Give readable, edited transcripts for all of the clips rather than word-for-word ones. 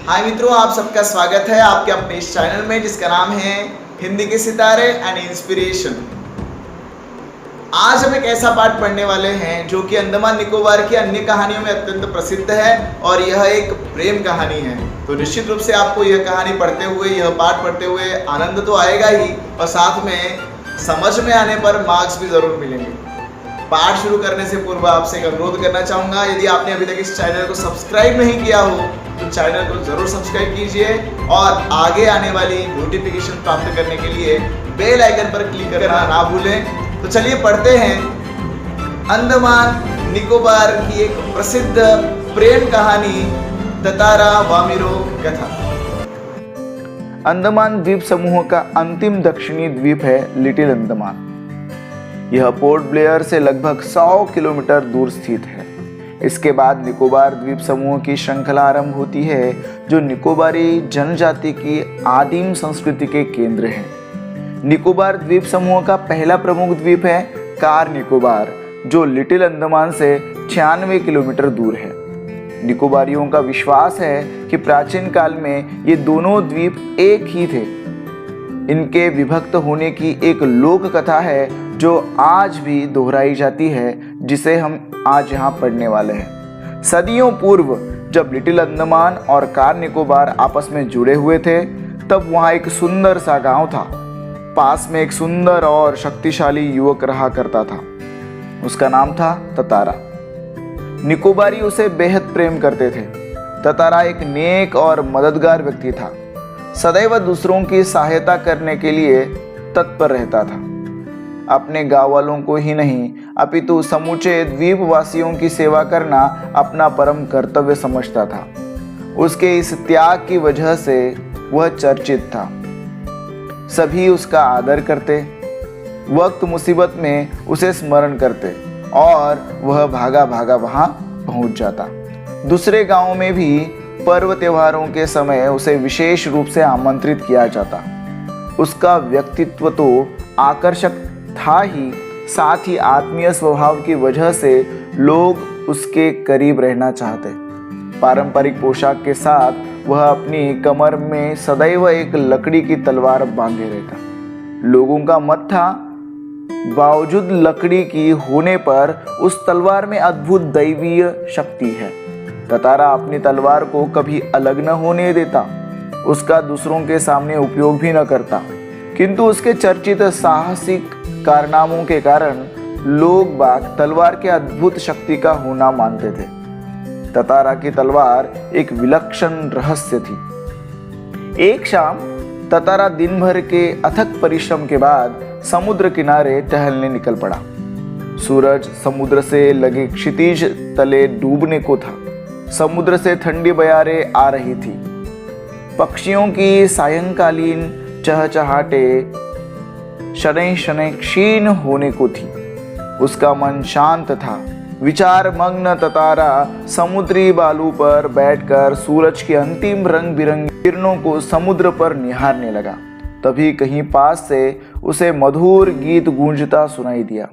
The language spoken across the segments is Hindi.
हाय मित्रों, आप सबका स्वागत है आपके अपने इस चैनल में जिसका नाम है हिंदी के सितारे एंड इंस्पिरेशन। आज हम एक ऐसा पाठ पढ़ने वाले हैं जो कि अंडमान निकोबार की अन्य कहानियों में अत्यंत प्रसिद्ध है और यह एक प्रेम कहानी है। तो निश्चित रूप से आपको यह कहानी पढ़ते हुए, यह पाठ पढ़ते हुए आनंद तो आएगा ही और साथ में समझ में आने पर मार्क्स भी जरूर मिलेंगे। पाठ शुरू करने से पूर्व आपसे एक अनुरोध करना चाहूँगा, यदि आपने अभी तक इस चैनल को सब्सक्राइब नहीं किया हो तो चैनल को जरूर सब्सक्राइब कीजिए और आगे आने वाली नोटिफिकेशन प्राप्त करने के लिए बेल आइकन पर क्लिक करना ना भूलें। तो चलिए पढ़ते हैं अंडमान निकोबार की एक प्रसिद्ध प्रेम कहानी ततारा वामिरो कथा। अंडमान द्वीप समूह का अंतिम दक्षिणी द्वीप है लिटिल अंडमान। यह पोर्ट ब्लेयर से लगभग 100 किलोमीटर दूर स्थित है। इसके बाद निकोबार द्वीप समूह की श्रृंखला आरंभ होती है जो निकोबारी जनजाति की आदिम संस्कृति के केंद्र है। निकोबार द्वीप समूह का पहला प्रमुख द्वीप है कार निकोबार, जो लिटिल अंडमान से 96 किलोमीटर दूर है। निकोबारियों का विश्वास है कि प्राचीन काल में ये दोनों द्वीप एक ही थे। इनके विभक्त होने की एक लोक कथा है जो आज भी दोहराई जाती है, जिसे हम आज यहाँ पढ़ने वाले हैं। सदियों पूर्व जब लिटिल अंडमान और कार निकोबार आपस में जुड़े हुए थे, तब वहाँ एक सुंदर सा गांव था। पास में एक सुंदर और शक्तिशाली युवक रहा करता था। उसका नाम था ततारा। निकोबारी उसे बेहद प्रेम करते थे। ततारा एक नेक और मददगार व्यक्ति था। सदैव दूसरों की सहायता करने के लिए तत्पर रहता था। अपने गाँव वालों को ही नहीं अपितु समूचे द्वीपवासियों की सेवा करना अपना परम कर्तव्य समझता था। उसके इस त्याग की वजह से वह चर्चित था। सभी उसका आदर करते, वक्त मुसीबत में उसे स्मरण करते और वह भागा भागा वहां पहुंच जाता। दूसरे गांवों में भी पर्व त्योहारों के समय उसे विशेष रूप से आमंत्रित किया जाता। उसका व्यक्तित्व तो आकर्षक था ही, साथ ही आत्मीय स्वभाव की वजह से लोग उसके करीब रहना चाहते। पारंपरिक पोशाक के साथ वह अपनी कमर में सदैव एक लकड़ी की तलवार बांधे रहता। लोगों का मत था, बावजूद लकड़ी की होने पर उस तलवार में अद्भुत दैवीय शक्ति है। ततारा अपनी तलवार को कभी अलग न होने देता, उसका दूसरों के सामने उपयोग भी न करता, किंतु उसके चर्चित साहसिक कारनामों के कारण लोग बाग तलवार के अद्भुत शक्ति का होना मानते थे। ततारा की तलवार एक विलक्षण रहस्य थी। एक शाम ततारा दिन भर के अथक परिश्रम के बाद समुद्र किनारे टहलने निकल पड़ा। सूरज समुद्र से लगे क्षितिज तले डूबने को था। समुद्र से ठंडी बयारें आ रही थी। पक्षियों की सायंकालीन चहचहाटे शनै शनै क्षीण होने को थी। उसका मन शांत था। विचार मग्न ततारा समुद्री बालू पर बैठकर सूरज की अंतिम रंग बिरंगी किरणों को समुद्र पर निहारने लगा। तभी कहीं पास से उसे मधुर गीत गूंजता सुनाई दिया।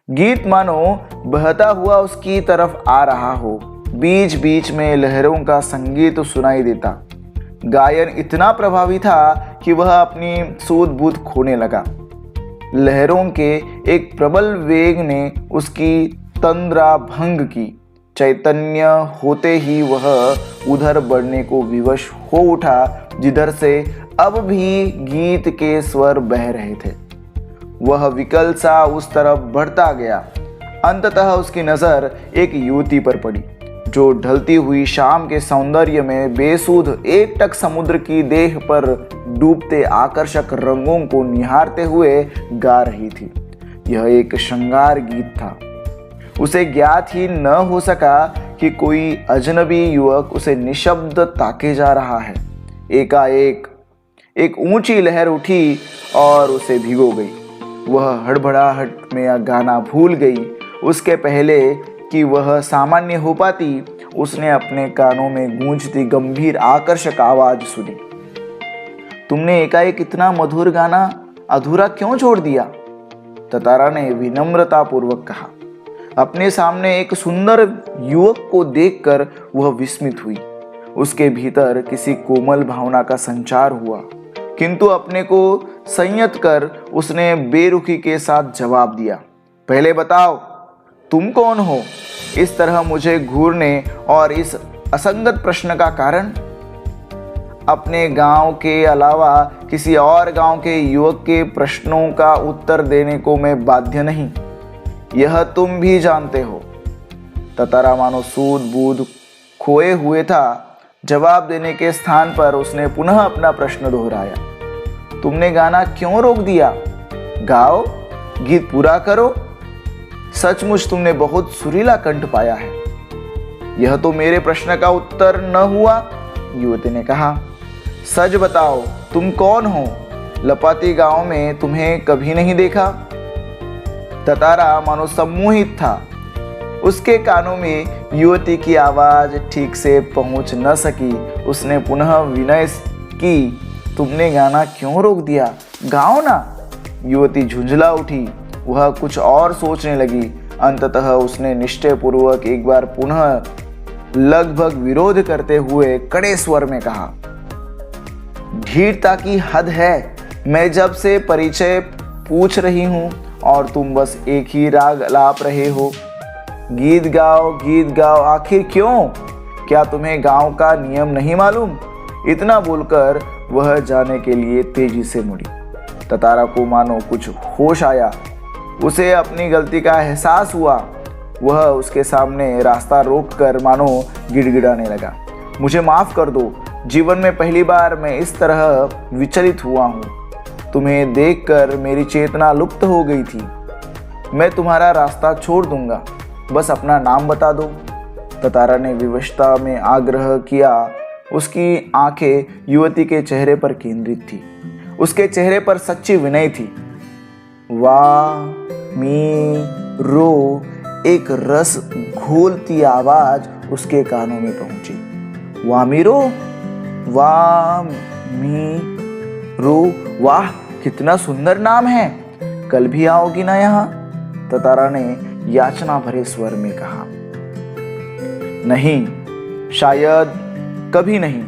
गीत मानो बहता हुआ उसकी तरफ आ रहा हो। बीच बीच में लहरों का संगीत सुनाई देता। गायन इतना प्रभावी था कि वह अपनी सूध बूध खोने लगा। लहरों के एक प्रबल वेग ने उसकी तंद्रा भंग की। चैतन्य होते ही वह उधर बढ़ने को विवश हो उठा जिधर से अब भी गीत के स्वर बह रहे थे। वह विकल सा उस तरफ बढ़ता गया। अंततः उसकी नजर एक युवती पर पड़ी जो ढलती हुई शाम के सौंदर्य में बेसुध एकटक समुद्र की देह पर डूबते आकर्षक रंगों को निहारते हुए गा रही थी। यह एक श्रृंगार गीत था। उसे ज्ञात ही न हो सका कि कोई अजनबी युवक उसे निशब्द ताके जा रहा है। एकाएक एक ऊंची लहर उठी और उसे भिगो गई। वह हड़बड़ाहट में गाना भूल गई। उसके पहले कि वह सामान्य हो पाती, उसने अपने कानों में गूंजती गंभीर आकर्षक आवाज सुनी। तुमने एकाएक इतना मधुर गाना अधूरा क्यों छोड़ दिया? ततारा ने विनम्रता पूर्वक कहा। अपने सामने एक सुंदर युवक को देखकर वह विस्मित हुई। उसके भीतर किसी कोमल भावना का संचार हुआ, किंतु अपने को संयत कर उसने बेरुखी के साथ जवाब दिया, पहले बताओ तुम कौन हो? इस तरह मुझे घूरने और इस असंगत प्रश्न का कारण? अपने गांव के अलावा किसी और गांव के युवक के प्रश्नों का उत्तर देने को मैं बाध्य नहीं, यह तुम भी जानते हो। ततारा मानो सूद बूद खोए हुए था। जवाब देने के स्थान पर उसने पुनः अपना प्रश्न दोहराया, तुमने गाना क्यों रोक दिया? गाओ, गीत पूरा करो। सचमुच तुमने बहुत सुरीला कंठ पाया है। यह तो मेरे प्रश्न का उत्तर न हुआ, युवती ने कहा। सच बताओ तुम कौन हो? लपाती गांव में तुम्हें कभी नहीं देखा। ततारा मानो सम्मोहित था। उसके कानों में युवती की आवाज ठीक से पहुंच न सकी। उसने पुनः विनय की, तुमने गाना क्यों रोक दिया? गाओ ना। युवती झुंझला उठी। वह कुछ और सोचने लगी। अंततः उसने निश्चयपूर्वक एक बार पुनः लगभग विरोध करते हुए कड़े स्वर में कहा, ढीठता की हद है। मैं जब से परिचय पूछ रही हूं और तुम बस एक ही राग अलाप रहे हो। गीत गाओ, आखिर क्यों? क्या तुम्हें गांव का नियम नहीं मालूम? इतना बोलकर वह जाने के लिए तेजी से मुड़ी। ततारा को मानो कुछ होश आया। उसे अपनी गलती का एहसास हुआ। वह उसके सामने रास्ता रोककर मानो गिड़गिड़ाने लगा, मुझे माफ कर दो। जीवन में पहली बार मैं इस तरह विचलित हुआ हूँ। तुम्हें देखकर मेरी चेतना लुप्त हो गई थी। मैं तुम्हारा रास्ता छोड़ दूंगा, बस अपना नाम बता दो। ततारा ने विवशता में आग्रह किया। उसकी आंखें युवती के चेहरे पर केंद्रित थी। उसके चेहरे पर सच्ची विनय थी। वाह मी रो, एक रस घोलती आवाज उसके कानों में पहुंची। वामीरो, वामीरो, वाह कितना सुंदर नाम है। कल भी आओगी ना यहाँ? ततारा ने याचना भरे स्वर में कहा। नहीं, शायद कभी नहीं,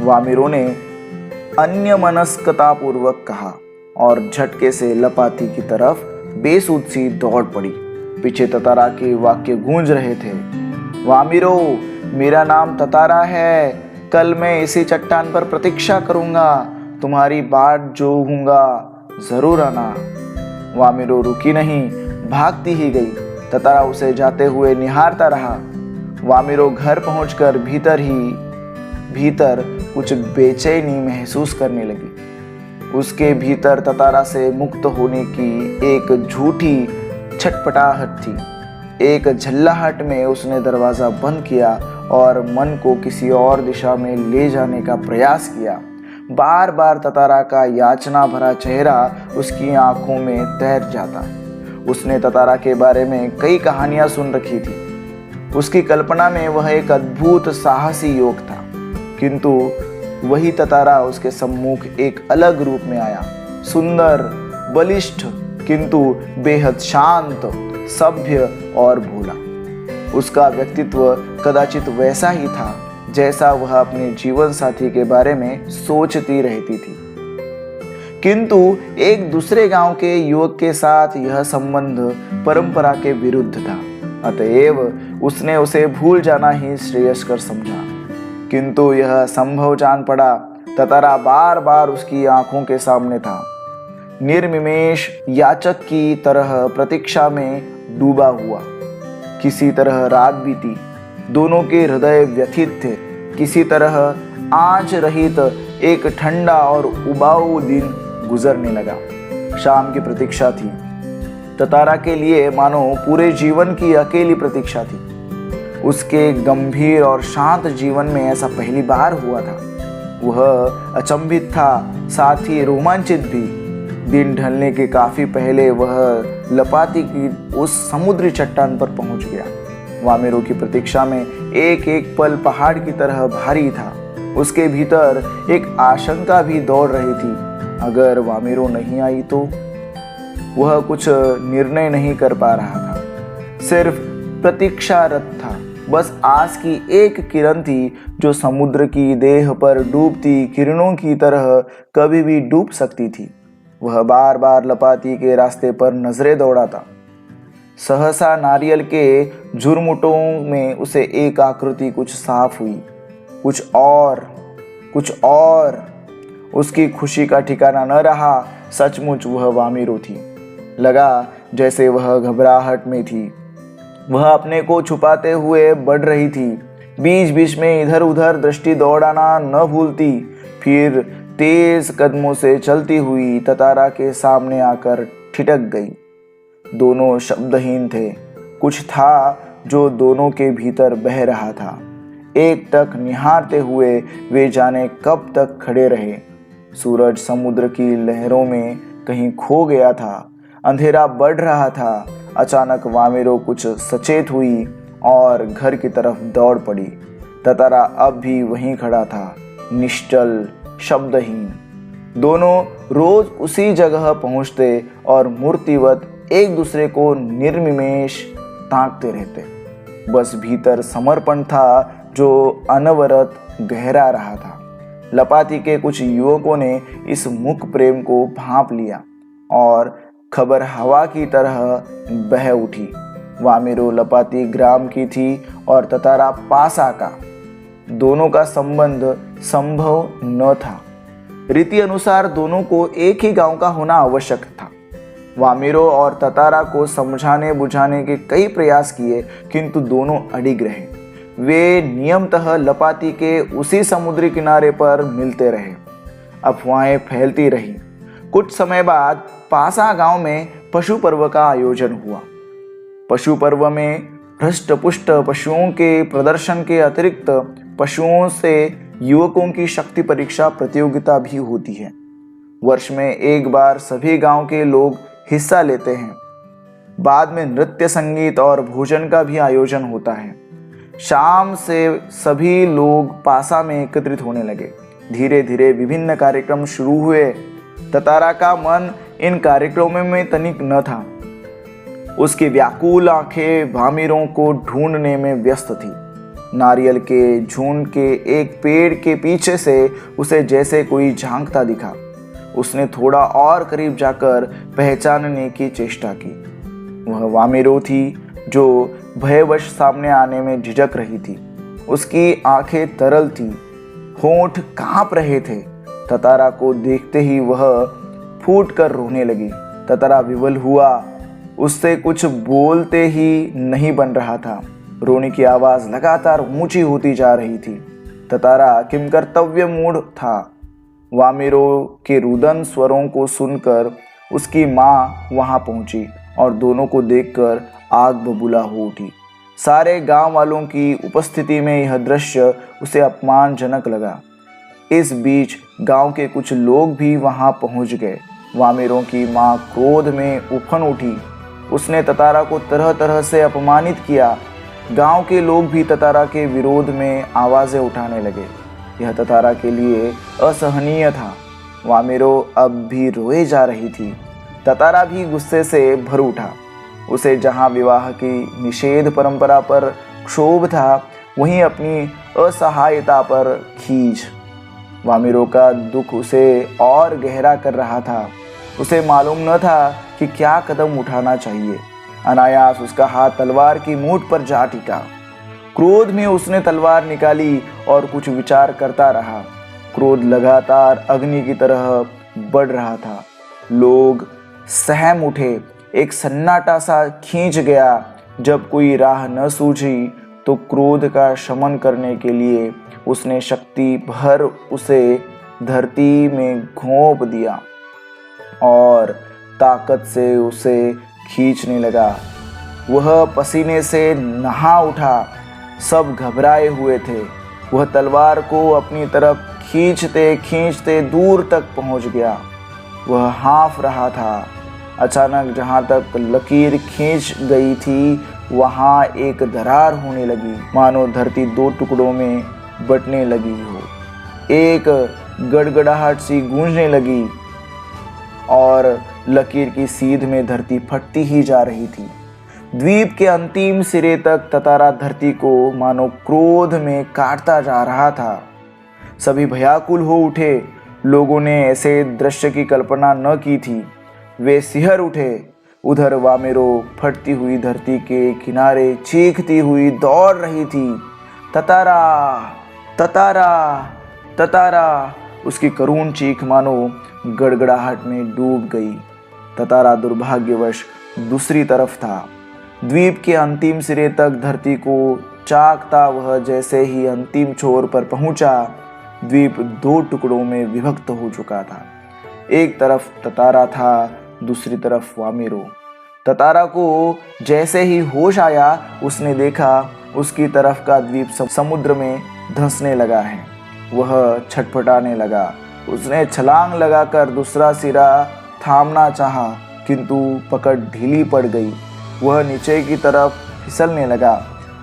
वामीरो ने अन्यमनस्कतापूर्वक कहा और झटके से लपाती की तरफ बेसुध सी दौड़ पड़ी। पीछे ततारा के वाक्य गूंज रहे थे, वामीरो, मेरा नाम ततारा है। कल मैं इसी चट्टान पर प्रतीक्षा करूंगा। तुम्हारी बाट जोहूंगा, जरूर आना। वामीरो रुकी नहीं, भागती ही गई। ततारा उसे जाते हुए निहारता रहा। वामीरो घर पहुंचकर भीतर कुछ बेचैनी महसूस करने लगी। उसके भीतर ततारा से मुक्त होने की एक झूठी छटपटाहट थी। एक झल्लाहट में उसने दरवाजा बंद किया और मन को किसी और दिशा में ले जाने का प्रयास किया। बार बार ततारा का याचना भरा चेहरा उसकी आंखों में तैर जाता। उसने ततारा के बारे में कई कहानियां सुन रखी थी। उसकी कल्पना में वह एक अद्भुत साहसी युवक था, किंतु वही ततारा उसके सम्मुख एक अलग रूप में आया। सुंदर, बलिष्ठ, किंतु बेहद शांत, सभ्य और भोला। उसका व्यक्तित्व कदाचित वैसा ही था जैसा वह अपने जीवन साथी के बारे में सोचती रहती थी। किंतु एक दूसरे गांव के युवक के साथ यह संबंध परंपरा के विरुद्ध था। अतएव उसने उसे भूल जाना ही श्रेयस्कर समझा। किंतु यह संभव जान पड़ा। ततारा बार बार उसकी आंखों के सामने था, निर्निमेष याचक की तरह प्रतीक्षा में डूबा हुआ। किसी तरह रात बीती। दोनों के हृदय व्यथित थे। किसी तरह आंच रहित एक ठंडा और उबाऊ दिन गुजरने लगा। शाम की प्रतीक्षा थी। ततारा के लिए मानो पूरे जीवन की अकेली प्रतीक्षा थी। उसके गंभीर और शांत जीवन में ऐसा पहली बार हुआ था। वह अचंभित था, साथ ही रोमांचित भी। दिन ढलने के काफी पहले वह लपाती की उस समुद्री चट्टान पर पहुंच गया। वामीरो की प्रतीक्षा में एक एक पल पहाड़ की तरह भारी था। उसके भीतर एक आशंका भी दौड़ रही थी। अगर वामीरो नहीं आई तो? वह कुछ निर्णय नहीं कर पा रहा था, सिर्फ प्रतीक्षारत था। बस आस की एक किरण थी जो समुद्र की देह पर डूबती किरणों की तरह कभी भी डूब सकती थी। वह बार बार लपाती के रास्ते पर नजरें दौड़ाता। सहसा नारियल के झुरमुटों में उसे एक आकृति कुछ साफ हुई। कुछ और उसकी खुशी का ठिकाना न रहा। सचमुच वह वामिरो थी। लगा जैसे वह घबराहट में थी। वह अपने को छुपाते हुए बढ़ रही थी। बीच बीच में इधर उधर दृष्टि दौड़ाना न भूलती। फिर तेज कदमों से चलती हुई ततारा के सामने आकर ठिठक गई। दोनों शब्दहीन थे। कुछ था जो दोनों के भीतर बह रहा था। एक टक निहारते हुए वे जाने कब तक खड़े रहे। सूरज समुद्र की लहरों में कहीं खो गया था। अंधेरा बढ़ रहा था। अचानक वामिरो कुछ सचेत हुई और घर की तरफ दौड़ पड़ी। ततारा अब भी वहीं खड़ा था, निश्चल, शब्दहीन। दोनों रोज उसी जगह पहुंचते और मूर्तिवत एक दूसरे को निर्निमेष ताकते रहते। बस भीतर समर्पण था जो अनवरत गहरा रहा था। लपाती के कुछ युवकों ने इस मुख प्रेम को भांप लिया और खबर हवा की तरह बह उठी। वामिरो लपाती ग्राम की थी और ततारा पासा का। दोनों का संबंध संभव न था। रीति अनुसार दोनों को एक ही गांव का होना आवश्यक था। वामिरो और ततारा को समझाने बुझाने के कई प्रयास किए, किंतु दोनों अडिग रहे। वे नियमतः लपाती के उसी समुद्री किनारे पर मिलते रहे। अफवाहें फैलती रही। कुछ समय बाद पासा गांव में पशु पर्व का आयोजन हुआ। पशु पर्व में हृष्ट पुष्ट पशुओं के प्रदर्शन के अतिरिक्त पशुओं से युवकों की शक्ति परीक्षा प्रतियोगिता भी होती है। वर्ष में एक बार सभी गांव के लोग हिस्सा लेते हैं। बाद में नृत्य, संगीत और भोजन का भी आयोजन होता है। शाम से सभी लोग पासा में एकत्रित होने लगे। धीरे धीरे विभिन्न कार्यक्रम शुरू हुए। ततारा का मन इन कार्यक्रमों में तनिक न था। उसकी व्याकुल आंखें वामिरों को ढूंढने में व्यस्त थी। नारियल के झुंड के एक पेड़ के पीछे से उसे जैसे कोई झांकता दिखा। उसने थोड़ा और करीब जाकर पहचानने की चेष्टा की। वह वामिरो थी जो भयवश सामने आने में झिझक रही थी। उसकी आंखें तरल थी, होंठ कांप रहे थे। ततारा को देखते ही वह फूट कर रोने लगी। ततारा विवल हुआ। उससे कुछ बोलते ही नहीं बन रहा था। रोने की आवाज लगातार ऊंची होती जा रही थी। ततारा किंकर्तव्य मूढ़ था। वामिरो के रुदन स्वरों को सुनकर उसकी माँ वहां पहुंची और दोनों को देखकर आग बबूला हो उठी। सारे गांव वालों की उपस्थिति में यह दृश्य उसे अपमानजनक लगा। इस बीच गांव के कुछ लोग भी वहां पहुंच गए। वामिरों की मां क्रोध में उफन उठी। उसने ततारा को तरह तरह से अपमानित किया। गांव के लोग भी ततारा के विरोध में आवाजें उठाने लगे। यह ततारा के लिए असहनीय था। वामिरो अब भी रोए जा रही थी। ततारा भी गुस्से से भर उठा। उसे जहां विवाह की निषेध परंपरा पर क्षोभ था, वहीं अपनी असहायता पर खीज। वामिरो का दुख उसे और गहरा कर रहा था। उसे मालूम न था कि क्या कदम उठाना चाहिए। अनायास उसका हाथ तलवार की मूठ पर जा टिका। क्रोध में उसने तलवार निकाली और कुछ विचार करता रहा। क्रोध लगातार अग्नि की तरह बढ़ रहा था। लोग सहम उठे। एक सन्नाटा सा खींच गया। जब कोई राह न सूझी तो क्रोध का शमन करने के लिए उसने शक्ति भर उसे धरती में घोंप दिया और ताकत से उसे खींचने लगा। वह पसीने से नहा उठा। सब घबराए हुए थे। वह तलवार को अपनी तरफ खींचते खींचते दूर तक पहुंच गया। वह हाँफ रहा था। अचानक जहां तक लकीर खींच गई थी वहां एक दरार होने लगी, मानो धरती दो टुकड़ों में बंटने लगी हो। एक गड़गड़ाहट सी गूंजने लगी और लकीर की सीध में धरती फटती ही जा रही थी। द्वीप के अंतिम सिरे तक ततारा धरती को मानो क्रोध में काटता जा रहा था। सभी भयाकुल हो उठे। लोगों ने ऐसे दृश्य की कल्पना न की थी। वे सिहर उठे। उधर वामेरो फटती हुई धरती के किनारे चीखती हुई दौड़ रही थी। ततारा, ततारा, ततारा। उसकी करुण चीख मानो गड़गड़ाहट में डूब गई। ततारा दुर्भाग्यवश दूसरी तरफ था। द्वीप के अंतिम सिरे तक धरती को चाकता वह जैसे ही अंतिम छोर पर पहुंचा, द्वीप 2 टुकड़ों में विभक्त हो चुका था। एक तरफ ततारा था, दूसरी तरफ वामेरो। ततारा को जैसे ही होश आया, उसने देखा उसकी तरफ का द्वीप समुद्र में धंसने लगा है। वह छटपटाने लगा। उसने छलांग लगाकर दूसरा सिरा थामना चाहा, किंतु पकड़ ढीली पड़ गई। वह नीचे की तरफ फिसलने लगा।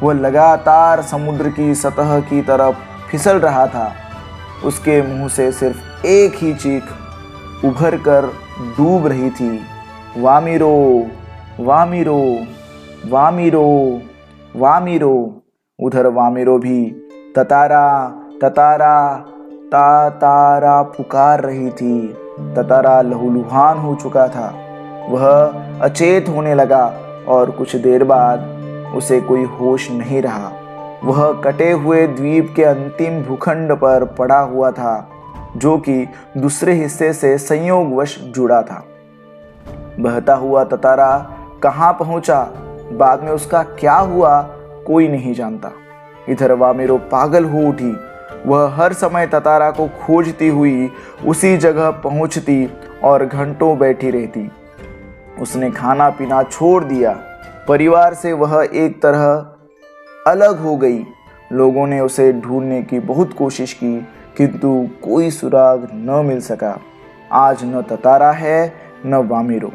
वह लगातार समुद्र की सतह की तरफ फिसल रहा था। उसके मुंह से सिर्फ एक ही चीख उभर कर डूब रही थी, वामिरो, वामिरो, वामिरो, वामिरो। उधर वामिरो भी ततारा, ततारा, तातारा पुकार रही थी। ततारा लहूलुहान हो चुका था। वह अचेत होने लगा और कुछ देर बाद उसे कोई होश नहीं रहा। वह कटे हुए द्वीप के अंतिम भूखंड पर पड़ा हुआ था, जो कि दूसरे हिस्से से संयोगवश जुड़ा था। बहता हुआ ततारा कहाँ पहुंचा, बाद में उसका क्या हुआ, कोई नहीं जानता। इधर वामेरो पागल हो उठी। वह हर समय ततारा को खोजती हुई उसी जगह पहुंचती और घंटों बैठी रहती। उसने खाना पीना छोड़ दिया। परिवार से वह एक तरह अलग हो गई। लोगों ने उसे ढूंढने की बहुत कोशिश की, किंतु कोई सुराग न मिल सका। आज न ततारा है न वामेरो,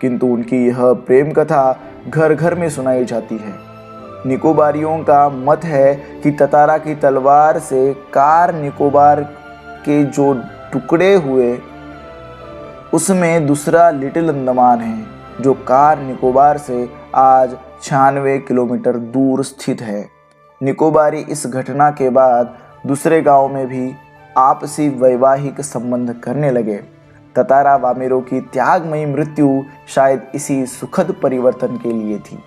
किंतु उनकी यह प्रेम कथा घर घर में सुनाई जाती है। निकोबारियों का मत है कि ततारा की तलवार से कार निकोबार के जो टुकड़े हुए, उसमें दूसरा लिटिल अंडमान है, जो कार निकोबार से आज 96 किलोमीटर दूर स्थित है। निकोबारी इस घटना के बाद दूसरे गांव में भी आपसी वैवाहिक संबंध करने लगे। ततारा वामेरो की त्यागमयी मृत्यु शायद इसी सुखद परिवर्तन के लिए थी।